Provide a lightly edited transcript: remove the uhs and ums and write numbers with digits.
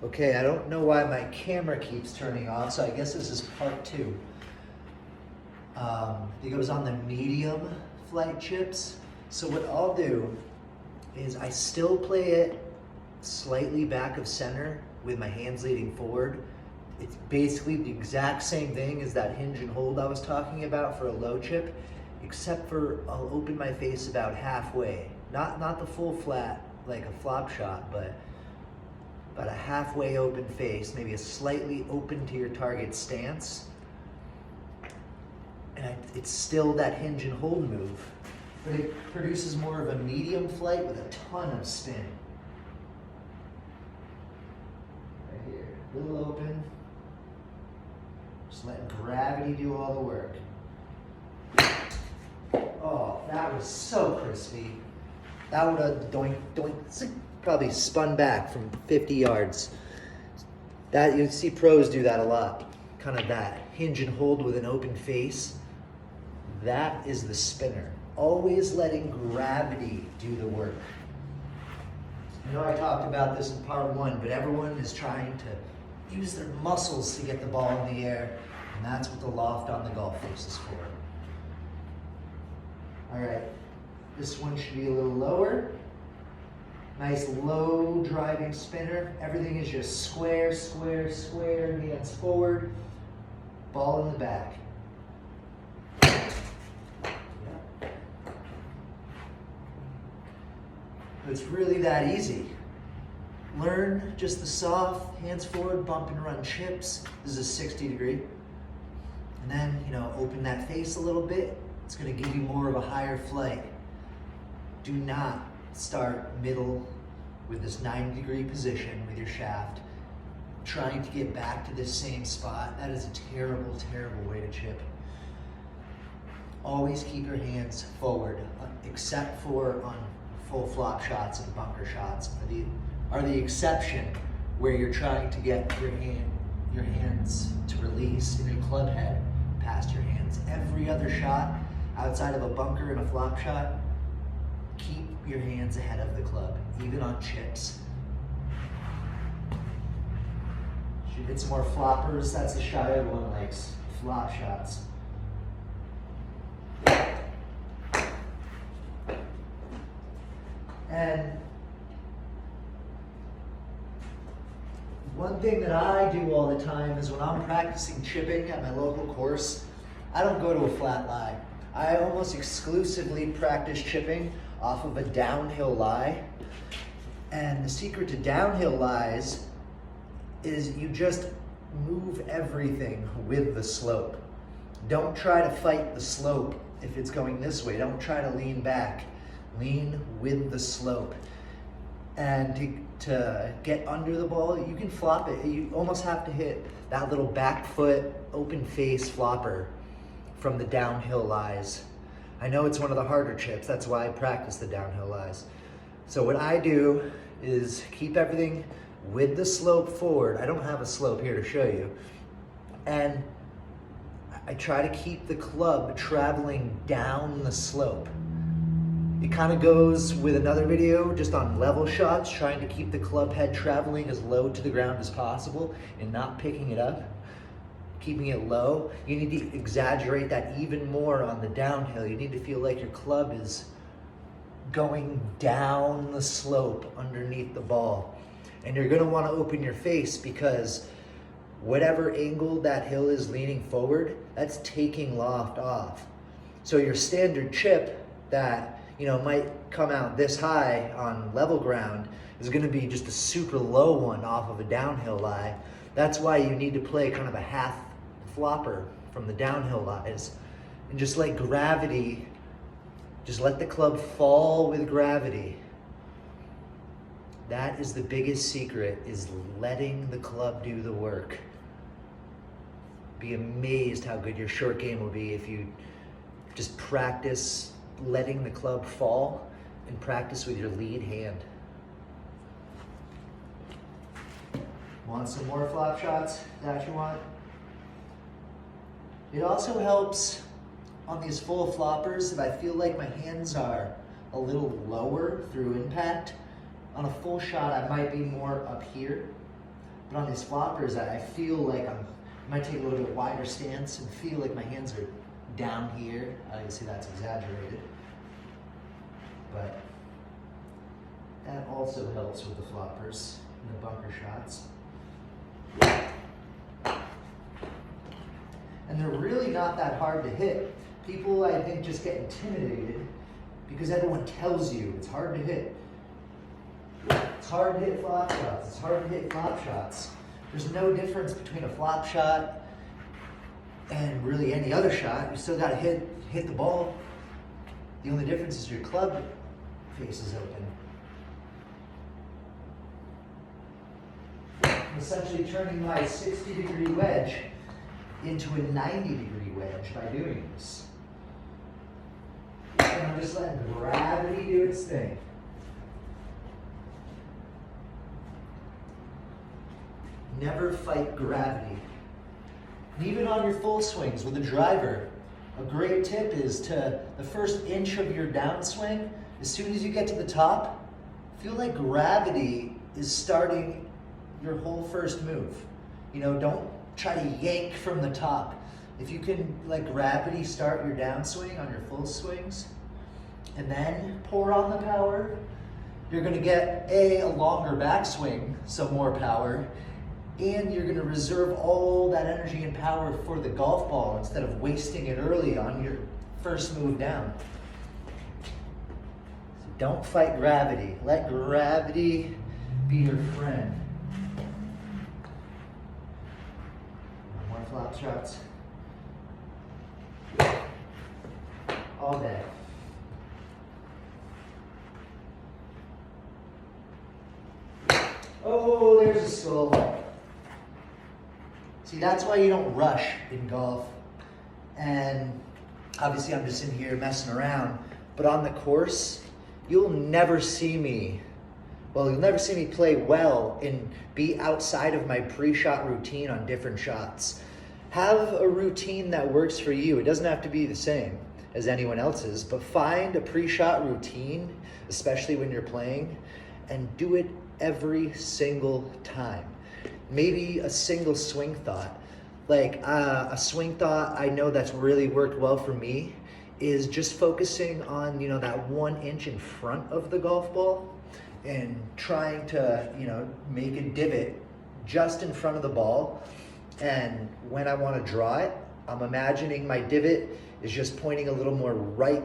Okay, I don't know why my camera keeps turning off, so I guess this is part two. It goes on the medium flight chips. So what I'll do is I still play it slightly back of center with my hands leading forward. It's basically the exact same thing as that hinge and hold I was talking about for a low chip, except for I'll open my face about halfway. Not the full flat like a flop shot, but about a halfway open face, maybe a slightly open to your target stance. And it's still that hinge and hold move, but it produces more of a medium flight with a ton of spin. Right here, a little open. Just let gravity do all the work. Oh, that was so crispy. That would have doink, doink, probably spun back from 50 yards. That, you see pros do that a lot. Kind of that hinge and hold with an open face. That is the spinner. Always letting gravity do the work. I know I talked about this in part one, but everyone is trying to use their muscles to get the ball in the air, and that's what the loft on the golf face is for. All right, this one should be a little lower. Nice low driving spinner. Everything is just square, square, square, hands forward, ball in the back. It's really that easy. Learn just the soft, hands forward, bump and run chips. This is a 60 degree. And then, open that face a little bit. It's gonna give you more of a higher flight. Do not start middle with this 90-degree position with your shaft, trying to get back to this same spot. That is a terrible, terrible way to chip. Always keep your hands forward, except for on full flop shots and bunker shots are the exception, where you're trying to get your hands to release in your club head past your hands. Every other shot outside of a bunker and a flop shot, keep your hands ahead of the club, even on chips. Should hit some more floppers. That's the shot everyone likes, flop shots. And one thing that I do all the time is when I'm practicing chipping at my local course, I don't go to a flat lie. I almost exclusively practice chipping off of a downhill lie. And the secret to downhill lies is you just move everything with the slope. Don't try to fight the slope if it's going this way. Don't try to lean back. Lean with the slope. And to get under the ball, you can flop it. You almost have to hit that little back foot, open face flopper from the downhill lies. I know it's one of the harder chips. That's why I practice the downhill lies. So what I do is keep everything with the slope forward. I don't have a slope here to show you. And I try to keep the club traveling down the slope. It kind of goes with another video just on level shots, trying to keep the club head traveling as low to the ground as possible and not picking it up, keeping it low. You need to exaggerate that even more on the downhill. You need to feel like your club is going down the slope underneath the ball. And you're gonna wanna open your face, because whatever angle that hill is leaning forward, that's taking loft off. So your standard chip that might come out this high on level ground is gonna be just a super low one off of a downhill lie. That's why you need to play kind of a half flopper from the downhill lies and just let gravity, just let the club fall with gravity. That is the biggest secret, is letting the club do the work. Be amazed how good your short game will be if you just practice letting the club fall and practice with your lead hand. Want some more flop shots that you want? It also helps on these full floppers if I feel like my hands are a little lower through impact. On a full shot, I might be more up here, but on these floppers, I feel like I might take a little bit wider stance and feel like my hands are down here. Obviously that's exaggerated, but that also helps with the floppers and the bunker shots. And they're really not that hard to hit. People, I think, just get intimidated because everyone tells you it's hard to hit. It's hard to hit flop shots. It's hard to hit flop shots. There's no difference between a flop shot and really any other shot. You still got to hit the ball. The only difference is your club face is open. I'm essentially turning my 60-degree wedge into a 90-degree wedge by doing this. And I'm just letting gravity do its thing. Never fight gravity. And even on your full swings with a driver, a great tip is to the first inch of your downswing, as soon as you get to the top, feel like gravity is starting your whole first move. You know, don't try to yank from the top. If you can let gravity start your downswing on your full swings, and then pour on the power, you're gonna get a longer backswing, so more power, and you're gonna reserve all that energy and power for the golf ball instead of wasting it early on your first move down. So don't fight gravity. Let gravity be your friend. More flop shots. All day. Oh, there's a skull. See, that's why you don't rush in golf. And obviously I'm just in here messing around, but on the course, you'll never see me play well and be outside of my pre-shot routine on different shots. Have a routine that works for you. It doesn't have to be the same as anyone else's, but find a pre-shot routine, especially when you're playing, and do it every single time. Maybe a single swing thought. Like a swing thought I know that's really worked well for me is just focusing on, you know, that 1 inch in front of the golf ball and trying to, you know, make a divot just in front of the ball. And when I want to draw it, I'm imagining my divot is just pointing a little more right